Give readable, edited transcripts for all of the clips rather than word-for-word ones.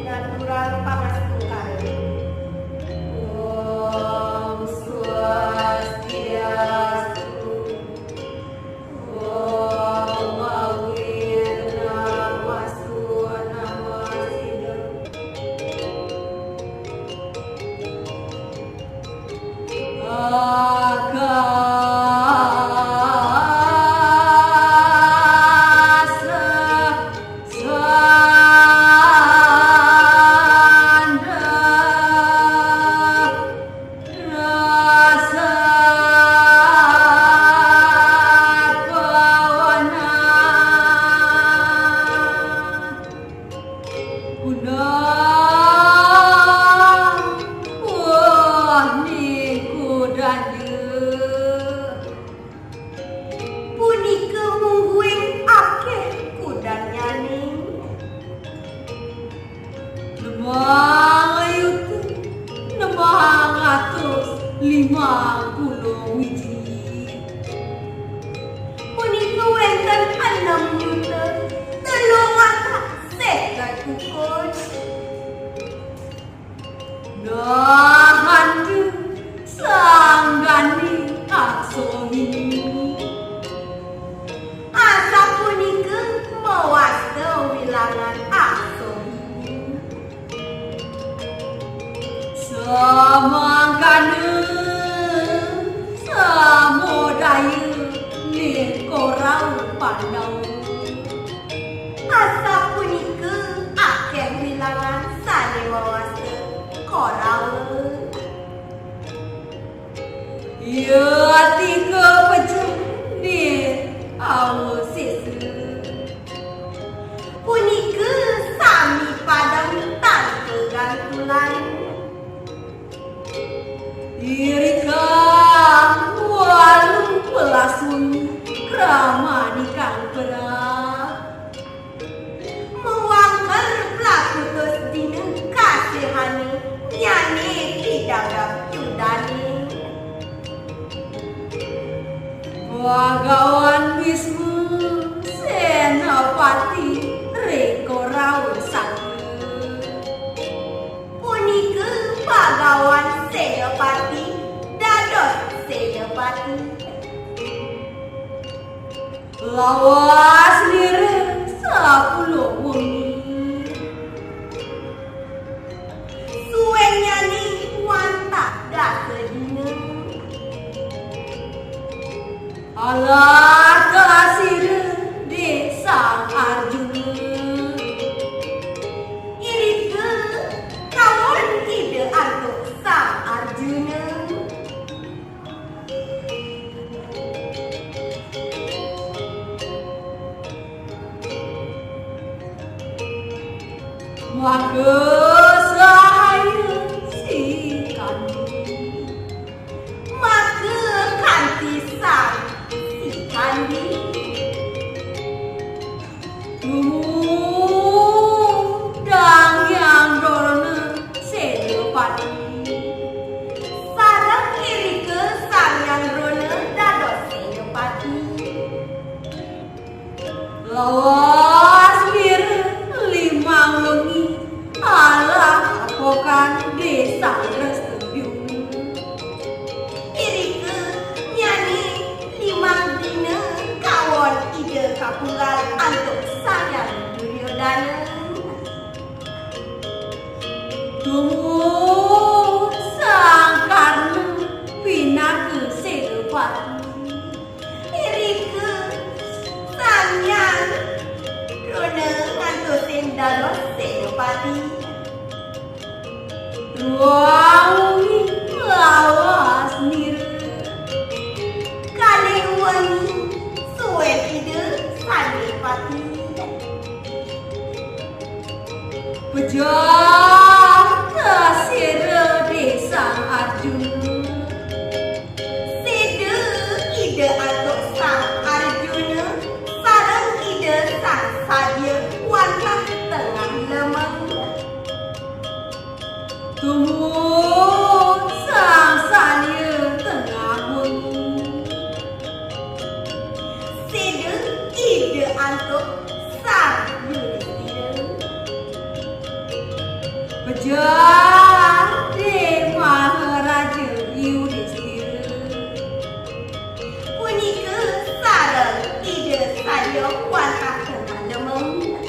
Natural pangastukare. Om Swastiastu. Om Mawirnamastu Namasidam. Punika mungguing akeh kudan nyaning. Nemang ayutu, nemang atus 50 wiji. Punika wenten 6 juta 350 kukun. Nahandu sanggani aksoni. Asa punika mawasta wilangan aksoni. Samangkana samodaya korang pandau. Asa punika akeh wilangan sane mawasta korang. Ya tiga pecah ni awasisa. Punika sami padang tanpa gantulan. Irika walung pelasun ramanikan perah. Mewangkal pelaku tos dina kasihani nyane tidak dapudani. Wagawan Wisnu Senapati Reko Raul Sakti. Punika Bagawan Senapati dados Senapati. Lawas lire 10 wengi. Suwenya ni wantak dasedina. Alah kasir desa Arjuna. Irika kawan tidak antuk sang Arjuna. Maka sahaya si kandi. Maka kanti sang kandi. Dang yang dorna Senapati. Sarang irika sang yang dorna dados Senapati. Lawas lir 5 wengi alah apokan desa Restubyung. Irika nyanyi 5 dina kawon ide kapunggal antuk sayang Duryodana. Tumut sang Karna pinaka Senapati. Irika sanyang rona ngantuk dados Senapati. Ruangi lawas nira. Kali wangi suwe ide Senapati. Pejar kasira desa Arjuna. Sida ide antuk sang Arjuna. Sarang ide sang Sadya wantah tengah lemah. Tumut sang Sadya tengah wengi. Sida ide mantuk sang Yudhistira. Bejade Maharaja Yudhistira, punika sareng ide saya wantah dengan lemeng.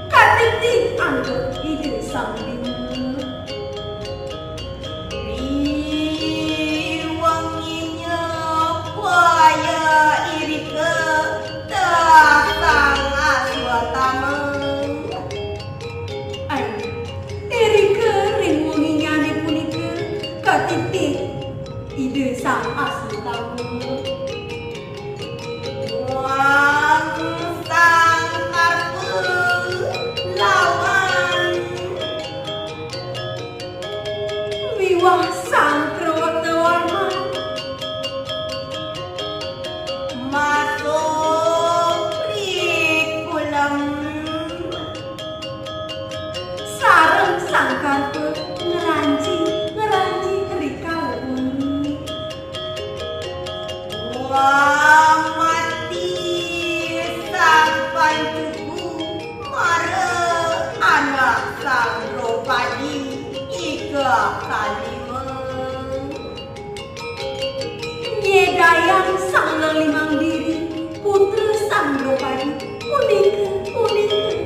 Katik anggot ide sang bima. Riwanginya paya irika datang aswatama. Ay, irika riwanginya ni punika katitik ide sang aswatama. Wiwah sang Kerwatawarma masuk rikulam sareng sang Karpa ngeranji rikalun. Wah mati sang Pancuku mare anak sang Dropadi ika kalima. Nyedayang sang Lelimang Diri putra sang Dropadi kuning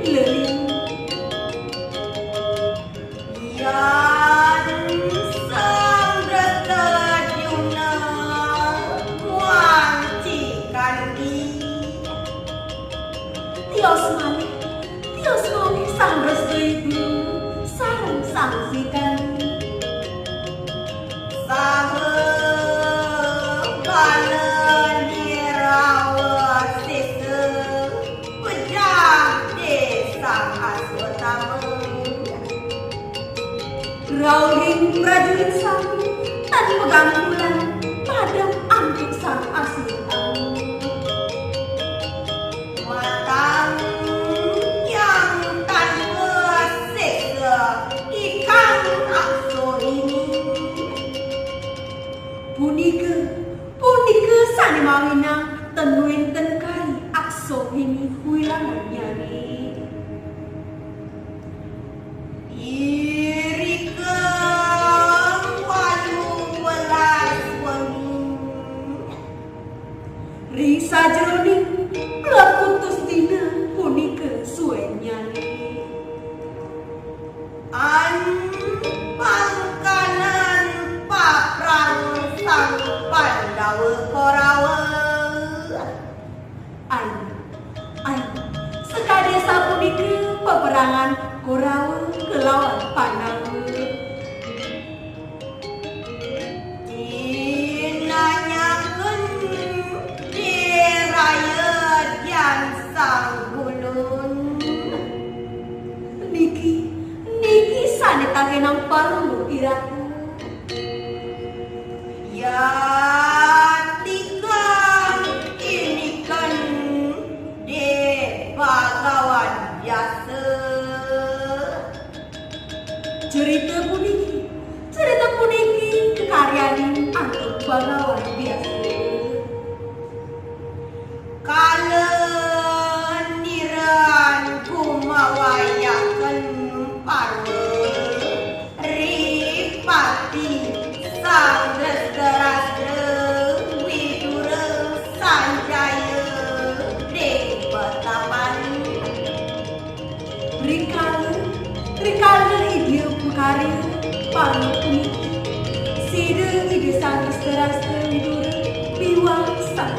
leling. Yan sang Drestadyumna wanci kandi. Tios malih sang Drestadyumna sareng sang Sikandi. Saha bala nirawat sesa pejah desang Aswatama. Rauhing prajurit sami tan pegang bulan padam antuk sang Aswatama. Matang yang tanpa seksa ikan akso ini. Punika sani mawina tenuin tenkari akso ini huilangan nyari. Irika walu welas wengi risa jeroning leputus dina punika suwe nyari. Pangkanan paprang sang Pandawa Korawa. Ay, sekade sapunika peperangan Korawa kelawan Pandawa. Dinanyakeun dirayat yang sang gulun. Niki sane tagenang parlu iratu. Ya tikang ini kan de bagawan biasa. Cerita puniki kekaryaning antuk bagawan biasa. Kalen niran kumawayaken parwa ripati sang Drestadrastra Widura Sanjaya Dewatapan. Rikala idia pukari parlu puniki sida ide sang Drestadrastra Widura biwang sang